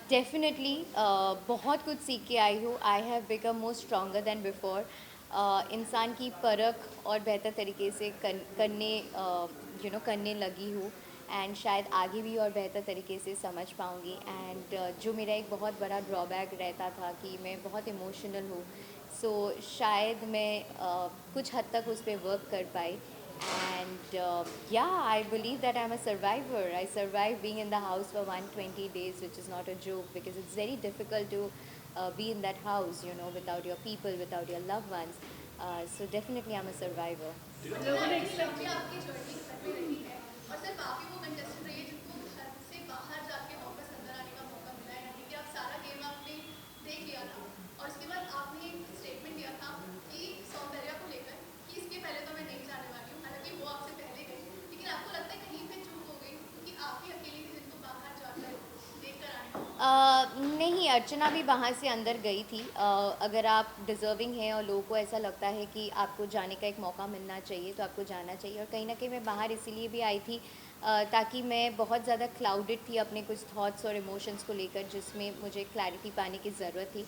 Definitely बहुत कुछ सीख के आई हूँ। I have become more stronger than before. इंसान की परख और बेहतर तरीके से करने लगी हूँ। एंड शायद आगे भी और बेहतर तरीके से समझ पाऊँगी। एंड जो मेरा एक बहुत बड़ा ड्रॉबैक रहता था कि मैं बहुत इमोशनल हूँ, सो शायद मैं कुछ हद तक उस पर वर्क कर पाई। And yeah, I believe that I'm a survivor. I survived being in the house for 120 days, which is not a joke, because it's very difficult to be in that house, without your people, without your loved ones. So definitely I'm a survivor. लोगों ने accept किया आपकी journey घर में रही है और सिर्फ आप ही वो कंटेस्टेंट रही है जिनको घर से बाहर जाके वापस अंदर आने का मौका मिला है, यानी कि आप सारा गेम आपने देख लिया था और उसके बाद आपने एक स्टेटमेंट दिया था कि सौंदर्या को लेकर कि इसके पहले तो मैं नहीं जाने वाली हूँ, हालांकि वो आपसे पहले गई, लेकिन आपको लगता है कहीं पे चूक हो गई क्योंकि आप ही अकेली थी जिनको बाहर जाकर देखकर आने का मौका मिला। नहीं, अर्चना भी बाहर से अंदर गई थी। अगर आप डिज़र्विंग हैं और लोगों को ऐसा लगता है कि आपको जाने का एक मौका मिलना चाहिए तो आपको जाना चाहिए। और कहीं ना कहीं मैं बाहर इसीलिए भी आई थी ताकि मैं बहुत ज़्यादा क्लाउडेड थी अपने कुछ थॉट्स और इमोशंस को लेकर, जिसमें मुझे क्लैरिटी पाने की ज़रूरत थी।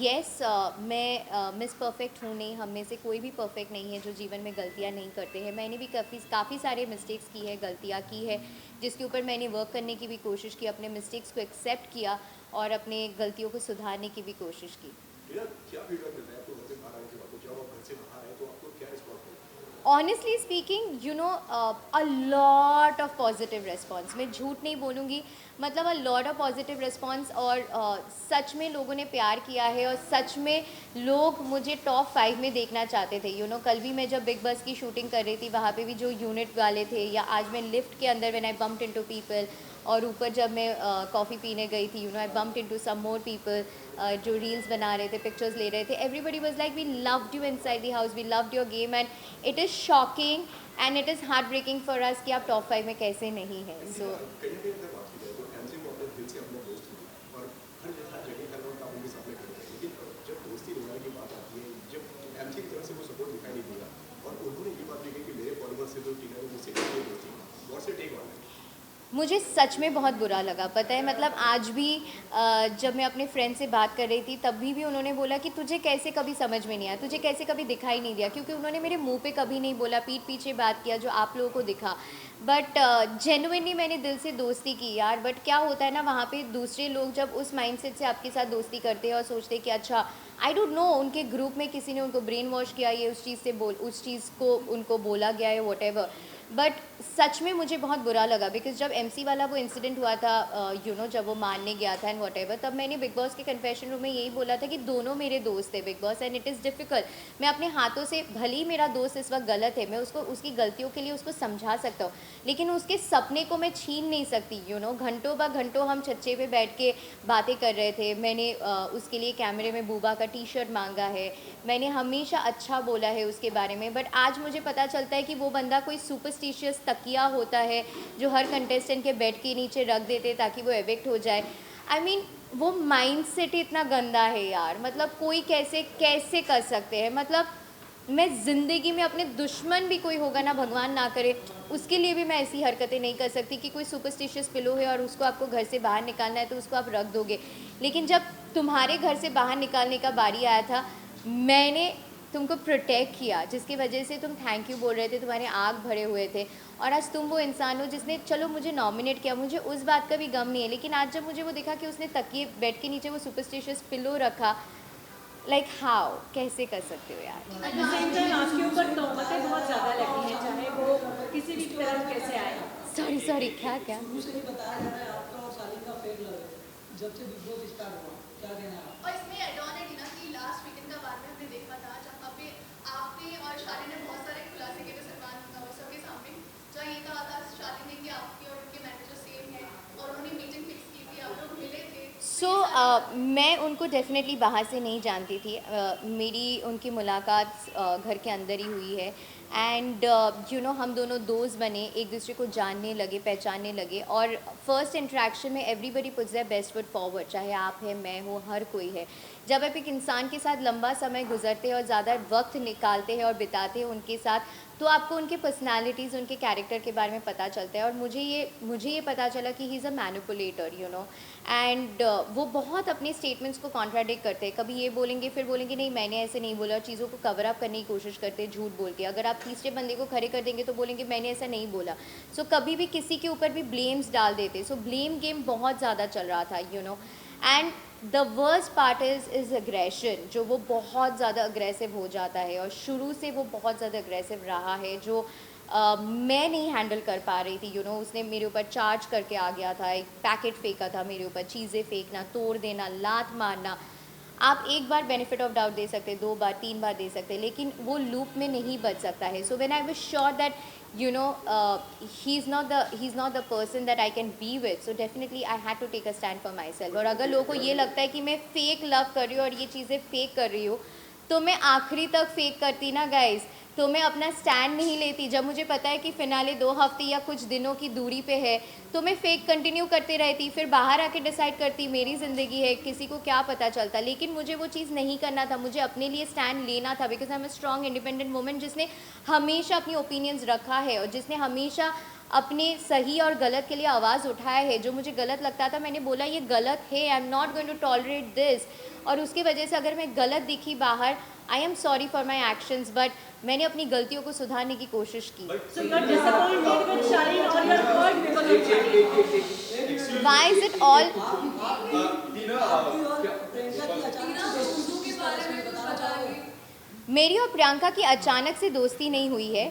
यस, मैं मिस परफेक्ट हूँ नहीं, हम में से कोई भी परफेक्ट नहीं है जो जीवन में गलतियाँ नहीं करते हैं। मैंने भी काफ़ी सारे मिस्टेक्स की है, गलतियाँ की है, जिसके ऊपर मैंने वर्क करने की भी कोशिश की, अपने मिस्टेक्स को एक्सेप्ट किया और अपने गलतियों को सुधारने की भी कोशिश की। क्या फीडबैक मिलता है आपको घर से बाहर आने के बाद? जब आप घर से बाहर आए तो आपको क्या रिस्पॉन्स मिला? Honestly speaking, a lot of positive response, मैं झूठ नहीं बोलूँगी, मतलब a lot of positive response. और सच में लोगों ने प्यार किया है और सच में लोग मुझे टॉप 5 में देखना चाहते थे। कल भी मैं जब बिग बस की शूटिंग कर रही थी, वहाँ पे भी जो यूनिट वाले थे, या आज मैं लिफ्ट के अंदर when I bumped into people, और ऊपर जब मैं कॉफ़ी पीने गई थी, I bumped into some more people जो रील्स बना रहे थे, पिक्चर्स ले रहे थे। Everybody was like we loved you inside the house, we loved your game, and it is shocking and it is heart breaking for us कि आप top 5 में कैसे नहीं हैं। सो कहीं ना कहीं अगर बात की जाए तो एमसी को अपने दिल से अपना दोस्त होगी और हर जगह हर वक्त आप उनके सामने खड़े थे, लेकिन जब दोस्ती निभाने की बात आती है, जब एमसी की तरफ से वो सपोर्ट दिखाई नहीं दिया और उन्होंने ये बात भी कही कि मेरे फॉलोअर्स से तो टीना ने मुझसे कही दोस्ती, what's your take on it? मुझे सच में बहुत बुरा लगा, पता है, मतलब आज भी जब मैं अपने फ्रेंड से बात कर रही थी तब भी उन्होंने बोला कि तुझे कैसे कभी समझ में नहीं आया, तुझे कैसे कभी दिखाई नहीं दिया, क्योंकि उन्होंने मेरे मुंह पे कभी नहीं बोला, पीठ पीछे बात किया जो आप लोगों को दिखा। बट जेन्युइनली मैंने दिल से दोस्ती की यार। बट क्या होता है ना, वहाँ पे दूसरे लोग जब उस माइंडसेट से आपके साथ दोस्ती करते हैं और सोचते हैं कि अच्छा, आई डोंट नो, उनके ग्रुप में किसी ने उनको ब्रेन वॉश किया, ये उस चीज़ को उनको बोला गया है, वॉट। बट सच में मुझे बहुत बुरा लगा, बिकॉज जब एमसी वाला वो इंसिडेंट हुआ था, जब वो मारने गया था एंड वॉट एवर, तब मैंने बिग बॉस के कन्फेशन रूम में यही बोला था कि दोनों मेरे दोस्त थे big boss, and it is difficult. मैं अपने हाथों से, भले ही मेरा दोस्त इस वक्त गलत है, मैं उसको उसकी गलतियों के लिए उसको समझा सकता हूँ, लेकिन उसके सपने को मैं छीन नहीं सकती। घंटों ब घंटों हम छज्जे पे बैठ के बातें कर रहे थे। मैंने उसके लिए कैमरे में बूबा का टी शर्ट मांगा है, मैंने हमेशा अच्छा बोला है उसके बारे में। बट आज मुझे पता चलता है कि वो बंदा कोई सुपरस्टिशियस तकिया होता है जो हर कंटेस्टेंट के बेड के नीचे रख देते ताकि वो एविक्ट हो जाए। आई मीन, वो माइंड सेट इतना गंदा है यार, मतलब कोई कैसे कैसे कर सकते हैं। मतलब मैं ज़िंदगी में अपने दुश्मन भी कोई होगा ना, भगवान ना करे, उसके लिए भी मैं ऐसी हरकतें नहीं कर सकती कि कोई सुपरस्टिशियस पिलो है और उसको आपको घर से बाहर निकालना है तो उसको आप रख दोगे। लेकिन जब तुम्हारे घर से बाहर निकालने का बारी आया था, मैंने तुमको प्रोटेक्ट किया, जिसकी वजह से तुम थैंक यू बोल रहे थे, तुम्हारे आँख भरे हुए थे, और आज तुम वो इंसान हो जिसने, चलो मुझे नॉमिनेट किया, मुझे उस बात का भी गम नहीं है, लेकिन आज जब मुझे वो देखा कि उसने तकिए बेड के नीचे वो सुपरस्टिशियस पिलो रखा, लाइक हाउ, कैसे कर सकते हो यार। एट द सेम टाइम आपके ऊपर तोहमतें बहुत ज़्यादा लगी हैं, चाहे वो किसी भी तरफ कैसे आए। सॉरी सॉरी, क्या क्या? शुरू से ही बताया जा रहा है आपका और सालिन का फेक लव है, जब से बिग बॉस स्टार्ट हुआ, क्या कहना है आपका? और इसमें एड ऑन है टीना कि लास्ट वीकेंड का बाद में हमने देखा था जहाँ पे आपने और शालिन ने बहुत सारे खुलासे किए थे सबके सामने, जहाँ ये कहा था शालिन ने कि आपकी और उनके मैनेजर सेम है और उन्होंने मीटिंग फिक्स की थी, आप लोग मिले थे, तो सो ये सारी मैं उनको डेफिनेटली बाहर से नहीं जानती थी। मेरी उनकी मुलाकात घर के अंदर ही हुई है। एंड हम दोनों दोस्त बने, एक दूसरे को जानने लगे, पहचानने लगे, और फर्स्ट इंटरेक्शन में everybody puts their best foot forward, चाहे आप हैं, मैं हूँ, हर कोई है। जब आप एक इंसान के साथ लंबा समय गुजरते हैं और ज़्यादा वक्त निकालते हैं और बिताते हैं उनके साथ, तो आपको उनके पर्सनालिटीज़, उनके कैरेक्टर के बारे में पता चलता है। और मुझे ये पता चला कि he is a manipulator, you know, and वो बहुत अपने स्टेटमेंट्स को कॉन्ट्राडिक्ट करते हैं। कभी ये बोलेंगे, फिर बोलेंगे नहीं मैंने ऐसे नहीं बोला, चीज़ों को कवर अप करने की कोशिश करते हैं झूठ बोल के। अगर आप तीसरे बंदे को खड़े कर देंगे तो बोलेंगे मैंने ऐसा नहीं बोला। सो कभी भी किसी के ऊपर भी ब्लेम्स डाल देते। सो ब्लेम गेम बहुत ज़्यादा चल रहा था, you know. And the worst part is aggression, जो वो बहुत ज़्यादा अग्रेसिव हो जाता है, और शुरू से वो बहुत ज़्यादा अग्रेसिव रहा है, जो मैं नहीं हैंडल कर पा रही थी, यू नो। उसने मेरे ऊपर चार्ज करके आ गया था, एक पैकेट फेंका था मेरे ऊपर, चीज़ें फेंकना, तोड़ देना, लात मारना। आप एक बार बेनिफिट ऑफ डाउट दे सकते हैं, 2 बार 3 बार दे सकते हैं, लेकिन वो लूप में नहीं बच सकता है। So when I was sure that you know he's not the person that I can be with, so definitely I had to take a stand for myself. और अगर लोगों को ये लगता है कि मैं फेक लव कर रही हूँ और ये चीज़ें फेक कर रही हूँ, तो मैं आखिरी तक फेक करती ना गाइस, तो मैं अपना स्टैंड नहीं लेती। जब मुझे पता है कि फिनाले 2 हफ्ते या कुछ दिनों की दूरी पे है, तो मैं फेक कंटिन्यू करते रहती, फिर बाहर आके डिसाइड करती मेरी ज़िंदगी है, किसी को क्या पता चलता। लेकिन मुझे वो चीज़ नहीं करना था, मुझे अपने लिए स्टैंड लेना था, because I am a strong independent woman जिसने हमेशा अपनी ओपिनियंस रखा है और जिसने हमेशा अपने सही और गलत के लिए आवाज़ उठाया है। जो मुझे गलत लगता था मैंने बोला ये गलत है, I am not going to tolerate this. और उसकी वजह से अगर मैं गलत दिखी बाहर, I am sorry for my actions, but मैंने अपनी गलतियों को सुधारने की कोशिश की। So you're disappointed with Shalin or you're hurt because of Shalin? Why is it all आपकी और प्रियंका की अचानक से दोस्ती किस तरह से बताना चाहोगे? मेरी और प्रियंका की अचानक से दोस्ती नहीं हुई है।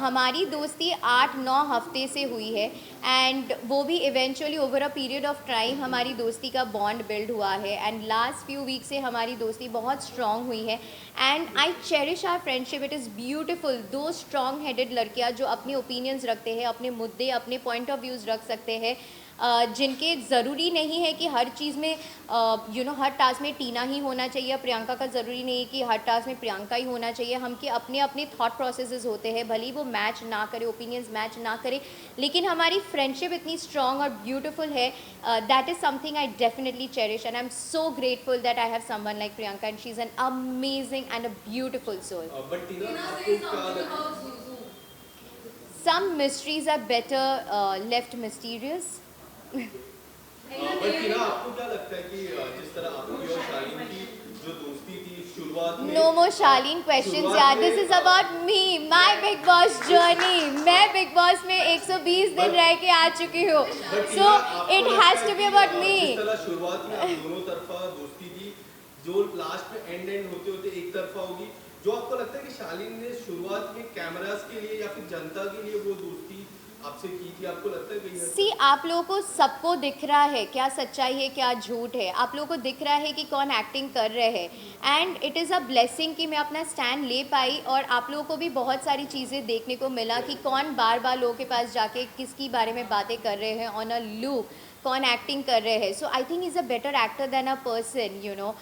हमारी दोस्ती 8-9 हफ्ते से हुई है, एंड वो भी eventually over a period of time हमारी दोस्ती का बॉन्ड बिल्ड हुआ है, एंड लास्ट फ्यू वीक से हमारी दोस्ती बहुत स्ट्रॉन्ग हुई है। And I cherish our friendship, it is beautiful. 2 strong headed लड़कियाँ जो अपने ओपिनियंस रखते हैं, अपने मुद्दे, अपने पॉइंट ऑफ व्यूज़ रख सकते हैं, जिनके ज़रूरी नहीं है कि हर चीज़ में यू नो हर टास्क में टीना ही होना चाहिए, प्रियंका का ज़रूरी नहीं है कि हर टास्क में प्रियंका ही होना चाहिए। हम के अपने अपने थॉट प्रोसेसेस होते हैं, भले ही वो मैच ना करे, ओपिनियंस मैच ना करे, लेकिन हमारी फ्रेंडशिप इतनी स्ट्रॉन्ग और ब्यूटीफुल है। That is something I definitely cherish, and I am so grateful that I have someone like Priyanka, and she is an amazing and a beautiful soul. But Tina आपको क्या Some mysteries are better left mysterious. But Tina आपको क्या लगता है कि जिस तरह आपकी और शालीन की जो दोस्ती थी शुरुआत में No more Charlene questions यार, this is about me, my Big Boss journey. मैं Big Boss में 120 दिन रह के आ चुकी हूँ, so it has to be about me. जिस तरह शुरुआत में आप दोनों तरफा दोस्ती थी, जो लास्ट में एंड होते होते एक तरफा होगी, जो आपको लगता है कि शालीन ने शुरुआत में कैमरास के लिए या फिर जनता के लिए वो दोस्ती आपसे की थी, आपको लगता है कहीं सी आप लोगों को सबको दिख रहा है क्या सच्चाई है क्या झूठ है, आप लोगों को दिख रहा है कि कौन एक्टिंग कर रहे हैं, and it is a blessing कि मैं अपना स्टैंड ले पाई। और आप लोगों को भी बहुत सारी चीज़ें देखने को मिला कि कौन बार बार लोगों के पास जाके किसकी बारे में बातें कर रहे हैं ऑन अ लूप, कौन एक्टिंग कर रहे हैं। So I think is a better actor than a person, you know.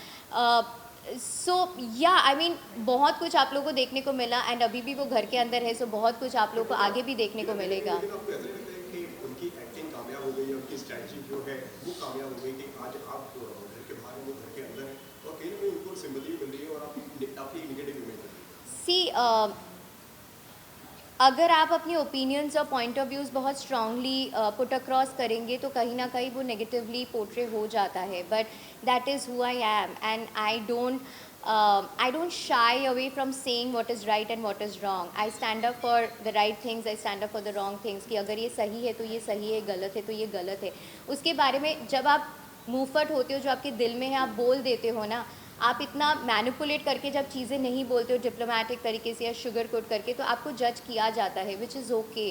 So yeah I mean बहुत कुछ आप लोगों को देखने को मिला, एंड अभी भी वो घर के अंदर है, सो बहुत कुछ आप लोगों को आगे भी देखने को मिलेगा। लेकिन आपको ऐसा लगता है कि उनकी एक्टिंग कामयाब हो गई है, उनकी स्ट्रैटेजी जो है वो कामयाब हो गई कि आज आप घर के बाहर हैं, वो घर के अंदर है, और कहीं ना कहीं उनको सिंपैथी मिल रही है और आपकी नेगेटिव इमेज है। सी अगर आप अपनी ओपिनियंस और पॉइंट ऑफ व्यूज़ बहुत स्ट्रांगली पुट अक्रॉस करेंगे तो कहीं ना कहीं वो नेगेटिवली पोर्ट्रे हो जाता है, but that is who I am, and I don't shy away from saying what is right and what is wrong. I stand up for the right things, I stand up for the wrong things, कि अगर ये सही है तो ये सही है, गलत है तो ये गलत है। उसके बारे में जब आप मुँहफट होते हो, जो आपके दिल में है आप बोल देते हो ना, आप इतना मैनिपुलेट करके जब चीज़ें नहीं बोलते हो डिप्लोमेटिक तरीके से या शुगर कोट करके, तो आपको जज किया जाता है, which is okay,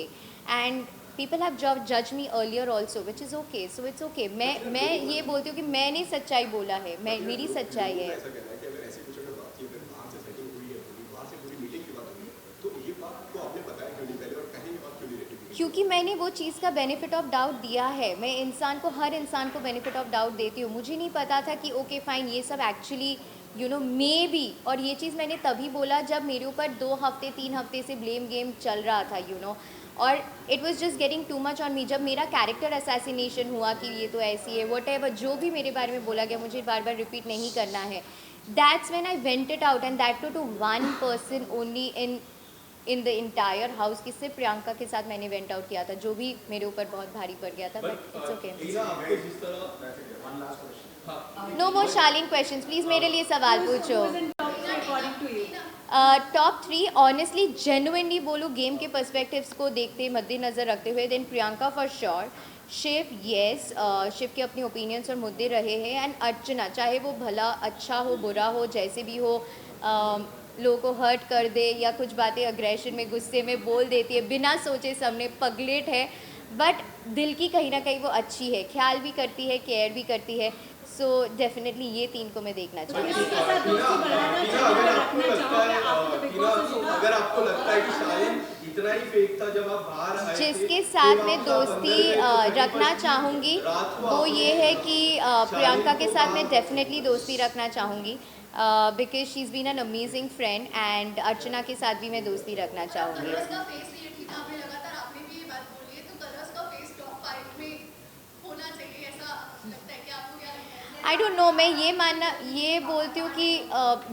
and people have जज me earlier also, which is okay, so it's okay. मैं ये बोलती हूँ कि मैंने सच्चाई बोला है, मेरी सच्चाई है। ऐसा कहना है कि अगर ऐसी कुछ अगर बात की, अगर बाहर से सेटिंग हुई है, पूरी बाहर से पूरी मीटिंग की बात हुई है, तो ये बात को आपने बताया क्यों नहीं पहले, और कहने के बाद क्यों नहीं रहती? क्योंकि मैंने वो चीज़ का बेनिफिट ऑफ डाउट दिया है। मैं हर इंसान को बेनिफिट ऑफ डाउट देती हूँ। मुझे नहीं पता था कि ओके फाइन ये सब actually you know may be, और ये चीज़ मैंने तभी बोला जब मेरे ऊपर 2 हफ्ते 3 हफ्ते से ब्लेम गेम चल रहा था, यू नो। और it was just getting too much on me. जब मेरा कैरेक्टर असैसिनेशन हुआ कि ये तो ऐसी है वट जो भी मेरे बारे में बोला गया मुझे बार बार रिपीट नहीं करना है, that's when I went it out and that to one person only in the entire house, कि सिर्फ प्रियंका के साथ मैंने वेंट आउट किया था, जो भी मेरे ऊपर बहुत भारी पड़ गया था, but it's okay. No more Shalin questions please, मेरे लिए सवाल पूछो। According to you top 3 honestly genuinely बोलो गेम के पर्सपेक्टिव्स को देखते मद्देनज़र रखते हुए, then Priyanka for sure, Shiv yes, Shiv के अपने ओपिनियंस और मुद्दे रहे हैं, एंड अर्चना चाहे वो भला अच्छा हो बुरा हो जैसे भी हो, लोगों को हर्ट कर दे या कुछ बातें अग्रेशन में गुस्से में बोल देती है बिना सोचे सामने, पगलेट है बट दिल की कहीं ना कहीं वो अच्छी है, ख्याल भी करती है केयर भी करती है। सो डेफिनेटली ये 3 को मैं देखना चाहूँगी। किसी के साथ दोस्ती बढ़ाना चाहोगे, रखना चाहोगे आप तो बिग बॉस से अगर आपको लगता है कि शालीन इतना ही फेक था जब आप बाहर आए थे, जिसके साथ तो मैं आप दोस्ती अंदर में रखना चाहूँगी वो ये है कि प्रियंका के साथ मैं डेफिनेटली दोस्ती रखना चाहूँगी because she is been an amazing friend, and Archana के साथ भी मैं दोस्ती रखना चाहूँगी। कलर्स का फेस ये ठीक है, आपने लगातार आपने भी ये बात बोली है, तो कलर्स का फेस टॉप 5 में होना चाहिए, ऐसा लगता है कि आपको क्या लगता है? आई डोंट नो, मैं ये बोलती हूँ कि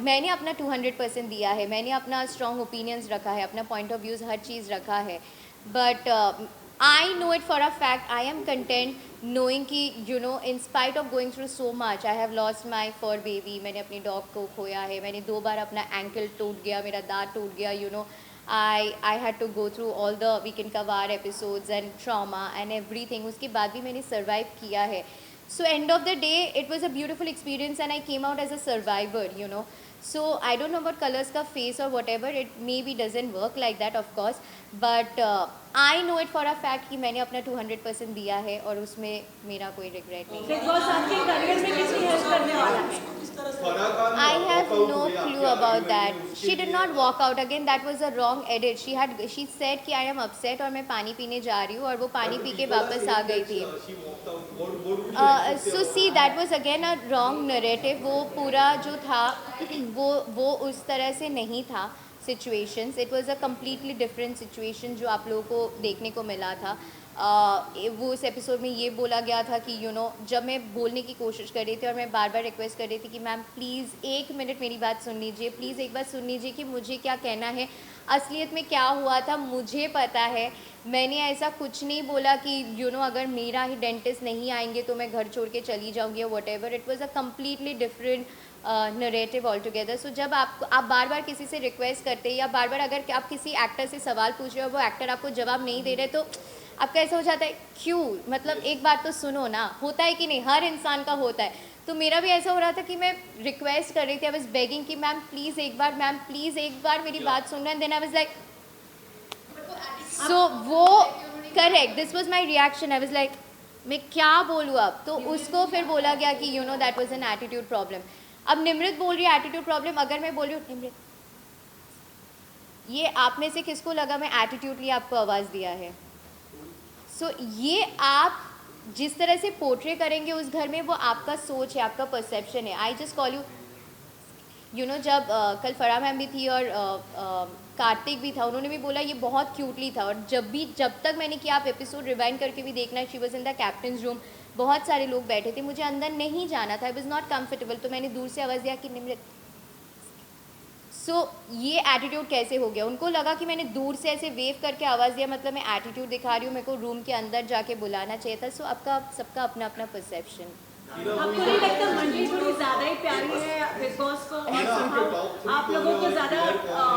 मैंने अपना 200% दिया है, मैंने अपना स्ट्रॉन्ग ओपिनियंस रखा है, अपना पॉइंट ऑफ व्यूज़ हर चीज़ रखा है, but I know it for a fact, I am content knowing कि you know in spite of going through so much, I have lost my fur baby, मैंने अपनी डॉग को खोया है, मैंने 2 बार अपना एंकल टूट गया, मेरा दांत टूट गया, you know I had to go through all the weekend का वार episodes and trauma and everything, उसके बाद भी मैंने सर्वाइव किया है। So end of the day, it was a beautiful experience and I came out as a survivor, you know. So I don't know about colors ka face or whatever, it maybe doesn't work like that of course, but I know it for a fact कि मैंने अपना 200% दिया है और उसमें मेरा कोई regret नहीं है। बिग बॉस आपके करियर में कितनी हेल्प करने वाला है? I have no clue about that. She did not walk out again. That was a wrong edit. She said कि I am upset और मैं पानी पीने जा रही हूँ और वो पानी पी के वापस आ गई थी। So see, that was again a wrong narrative. वो पूरा जो था वो उस तरह से नहीं था situations. It was a completely different situation जो आप लोगों को देखने को मिला था। वो उस एपिसोड में ये बोला गया था कि यू नो जब मैं बोलने की कोशिश कर रही थी और मैं बार बार रिक्वेस्ट कर रही थी कि मैम प्लीज़ 1 मिनट मेरी बात सुन लीजिए, प्लीज़ एक बार सुन लीजिए कि मुझे क्या कहना है, असलियत में क्या हुआ था मुझे पता है, मैंने ऐसा कुछ नहीं बोला कि यू नो अगर मेरा ही डेंटिस्ट नहीं आएंगे तो मैं घर छोड़ के चली जाऊँगी या whatever. It was a completely different narrative altogether. So जब आप बार बार किसी से रिक्वेस्ट करते हैं या बार बार अगर आप किसी एक्टर से सवाल पूछ रहे हो वो एक्टर आपको जवाब नहीं दे रहे तो आपका ऐसा हो जाता है क्यों, मतलब एक बात तो सुनो ना, होता है कि नहीं, हर इंसान का होता है। तो मेरा भी ऐसा हो रहा था कि मैं रिक्वेस्ट कर रही थी, आई वाज बेगिंग कि मैम प्लीज़ एक बार मेरी बात सुनना, and then I was like so वो correct, this was my reaction, I was like मैं क्या बोलूँ अब, तो उसको फिर बोला गया कि you know that was an attitude problem. अब निमृत बोल रही है एटीट्यूड प्रॉब्लम, अगर मैं बोल रही हूँ निमृत ये आप में से किसको लगा मैं एटीट्यूडली आपको आवाज़ दिया है? सो ये आप जिस तरह से पोर्ट्रे करेंगे उस घर में वो आपका सोच है, आपका परसेप्शन है। I just call you know जब कल फराह मैम भी थी और कार्तिक भी था, उन्होंने भी बोला ये बहुत क्यूटली था, और जब तक मैंने किया, आप एपिसोड रिवाइंड करके भी देखना, she was in the captains room, बहुत सारे लोग बैठे थे, मुझे अंदर नहीं जाना था, आई वॉज नॉट कम्फर्टेबल, तो मैंने दूर से आवाज़ दिया कि निमृत। सो ये एटीट्यूड कैसे हो गया? उनको लगा कि मैंने दूर से ऐसे वेव करके आवाज़ दिया मतलब मैं एटीट्यूड दिखा रही हूँ, मेरे को रूम के अंदर जाके बुलाना चाहिए था। सो आपका सबका अपना अपना परसेप्शन। आपको नहीं लगता मंडली थोड़ी ज़्यादा ही प्यारी है बिग बॉस को, और आप लोगों को ज़्यादा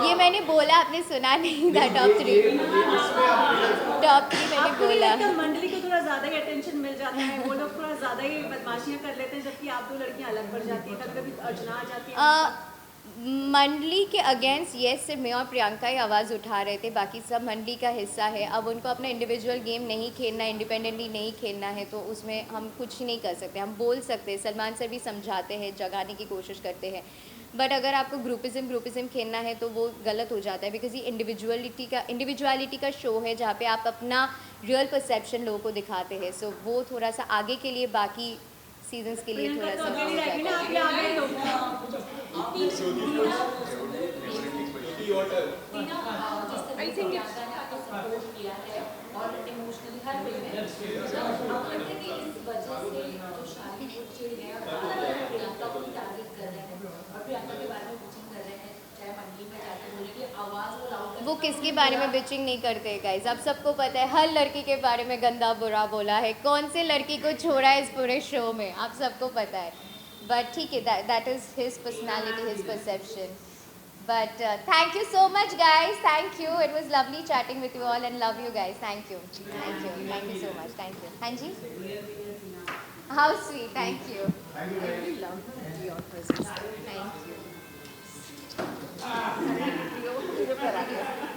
ये मैंने बोला, आपने सुना नहीं था? टॉप 3 मैंने आपको नहीं बोला। लगता मंडली को थोड़ा ज़्यादा ही अटेंशन मिल जाता है, वो लोग थोड़ा ज़्यादा ही बदमाशियाँ कर लेते हैं, जबकि आप 2 लड़कियाँ अलग पड़ जाती हैं, कभी कभी अर्चना आ जाती है। मंडली के अगेंस्ट येस सिर्फ मैं और प्रियंका ही आवाज़ उठा रहे थे, बाकी सब मंडली का हिस्सा है। अब उनको अपना इंडिविजुअल गेम नहीं खेलना, इंडिपेंडेंटली नहीं खेलना है, तो उसमें हम कुछ नहीं कर सकते। हम बोल सकते हैं, सलमान सर भी समझाते हैं, जगाने की कोशिश करते हैं, बट अगर आपको ग्रुपिज्म खेलना है तो वो गलत हो जाता है, बिकॉज ये इंडिविजुअलिटी का शो है जहाँ पे आप अपना रियल परसेप्शन लोगों को दिखाते हैं। सो वो थोड़ा सा आगे के लिए, बाकी सीजन्स के लिए थोड़ा सा हो जाता है। Your turn. I think it's support किया है और इमोशनली हर वे में अब कहते हैं कि इस वजह से जो शादी को चिड़ है और प्रियंका को भी टारगेट कर रहे हैं और प्रियंका के बारे में कुछ कर रहे हैं, चाहे मंडली में जाके बोले कि आवाज़ वो लाउड वो किसके बारे में बिचिंग नहीं करते गाइज, आप सबको पता है हर लड़की के बारे में गंदा बुरा बोला है, कौन से लड़की को छोड़ा है इस पूरे शो में, आप सबको पता है। बट ठीक है, that is his personality, his perception. But thank you so much guys, thank you, it was lovely chatting with you all and love you guys, thank you so much, thank you. हाँ जी, how sweet, thank you, thank you.